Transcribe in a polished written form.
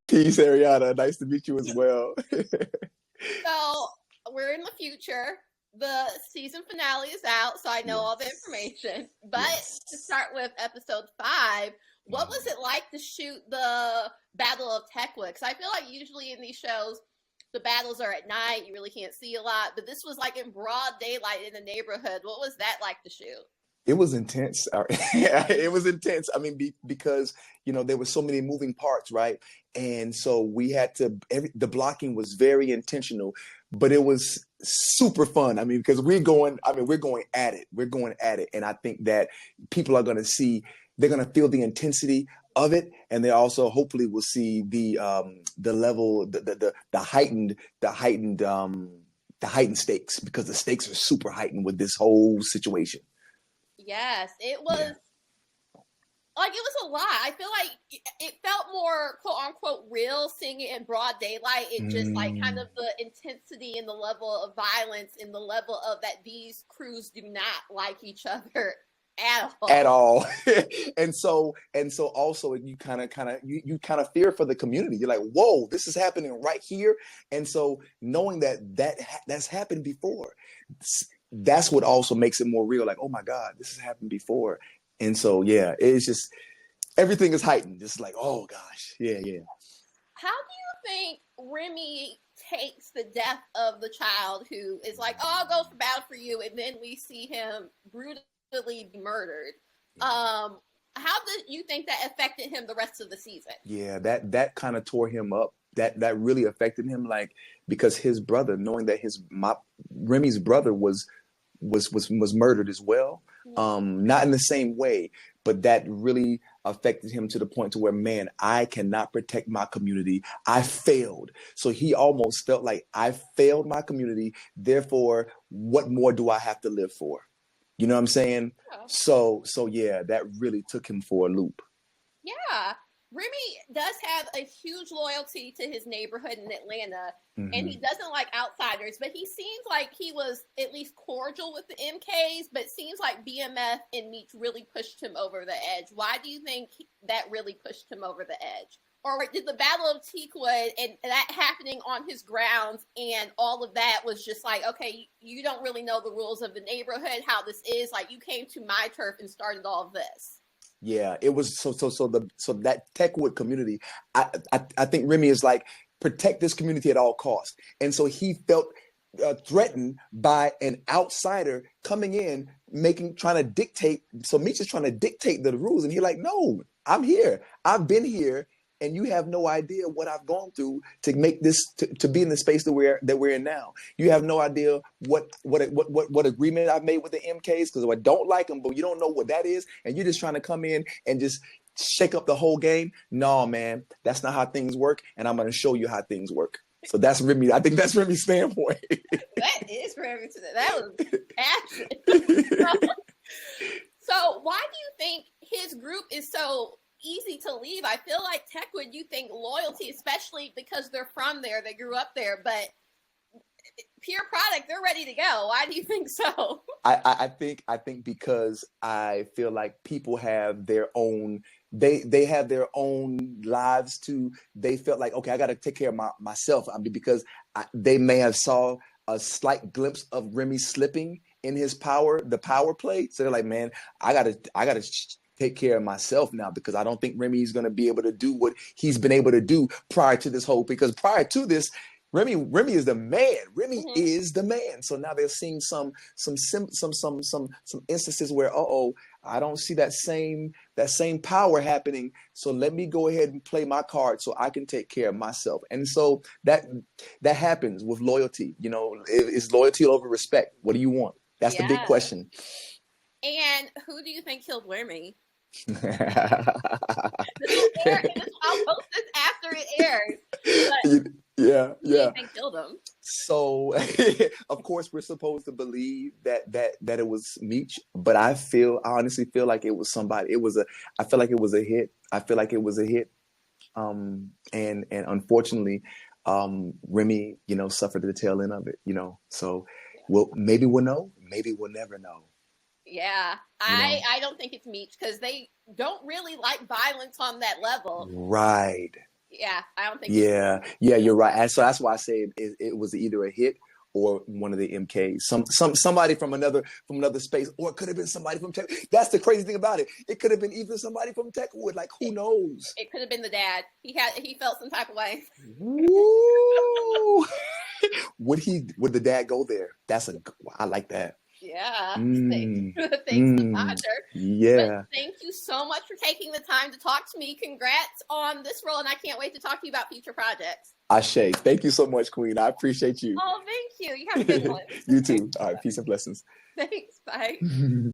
Peace, Ariana. Nice to meet you as well. So we're in the future. The season finale is out, so I know all the information. But to start with episode 5, what was it like to shoot the Battle of Techwood? Because I feel like usually in these shows, the battles are at night. You really can't see a lot. But this was like in broad daylight in the neighborhood. What was that like to shoot? It was intense. It was intense. I mean, because, there were so many moving parts, right? And so we had to, the blocking was very intentional, but it was super fun. I mean, because we're going at it. We're going at it. And I think that people are going to see, they're going to feel the intensity of it. And they also hopefully will see the level, the heightened stakes, because the stakes are super heightened with this whole situation. Yes, it was like, it was a lot. I feel like it felt more quote unquote real seeing it in broad daylight. It just like kind of the intensity and the level of violence and the level of that these crews do not like each other at all. And so also you kind of fear for the community. You're like, whoa, this is happening right here. And so knowing that's happened before, that's what also makes it more real. Like, oh my God, this has happened before. And so, yeah, it's just, everything is heightened. It's like, oh gosh, yeah. How do you think Remi takes the death of the child who is like, oh, I'll go for battle for you, and then we see him brutally be murdered? How did you think that affected him the rest of the season? Yeah, that kind of tore him up. That really affected him, like, because his brother, knowing that Remi's brother was murdered as well. Not in the same way, but that really affected him to the point to where, man, I cannot protect my community. I failed. So he almost felt like, I failed my community. Therefore, what more do I have to live for? You know what I'm saying? Yeah. So yeah, that really took him for a loop. Yeah. Remi does have a huge loyalty to his neighborhood in Atlanta, and he doesn't like outsiders, but he seems like he was at least cordial with the MKs, but it seems like BMF and Meech really pushed him over the edge. Why do you think that really pushed him over the edge? Or did the Battle of Techwood and that happening on his grounds and all of that was just like, okay, you don't really know the rules of the neighborhood, how this is, like you came to my turf and started all of this? Yeah, it was so that Techwood community, I think Remi is like, protect this community at all costs. And so he felt threatened by an outsider coming in, trying to dictate. So Meech is trying to dictate the rules, and he's like, no, I'm here. I've been here, and you have no idea what I've gone through to make this to be in the space that we're in now. You have no idea what agreement I've made with the MKs, because I don't like them, but you don't know what that is, and you're just trying to come in and just shake up the whole game. No, man, that's not how things work, and I'm going to show you how things work. So that's Remi. I think that's Remi's standpoint. That is Remi. That was passion. So why do you think his group is so easy to leave? I feel like Techwood, you think loyalty, especially because they're from there, they grew up there, but pure product, they're ready to go. Why do you think so? I think because I feel like people have their own, they have their own lives too. They felt like, okay, I got to take care of myself. I mean, because they may have saw a slight glimpse of Remi slipping in the power play. So they're like, man, I gotta take care of myself now, because I don't think Remi is going to be able to do what he's been able to do prior to this whole, because prior to this, Remi is the man. Remi is the man. So now they're seeing some instances where, I don't see that same power happening. So let me go ahead and play my card so I can take care of myself. And so that happens with loyalty. You know, is loyalty over respect? What do you want? That's the big question. And who do you think killed Remi? I'll post this after it airs. Yeah. Who do you think killed him? So, of course, we're supposed to believe that it was Meech, but I honestly feel like it was somebody. I feel like it was a hit. And unfortunately, Remi, suffered the tail end of it. So, maybe we'll know. Maybe we'll never know. Yeah, I don't think it's Meech, because they don't really like violence on that level. Right. Yeah, I don't think. Yeah, yeah, you're right. And so that's why I say it was either a hit or one of the MKs, somebody from another space, or it could have been somebody from Tech. That's the crazy thing about it. It could have been even somebody from Techwood. Like, who knows? It could have been the dad. He felt some type of way. Woo! Would the dad go there? I like that. Yeah. Mm, Thanks, Roger. yeah. But thank you so much for taking the time to talk to me. Congrats on this role, and I can't wait to talk to you about future projects. Ashe. Thank you so much, Queen. I appreciate you. Oh, thank you. You have a good one. You too. All right. Peace and blessings. Thanks. Bye.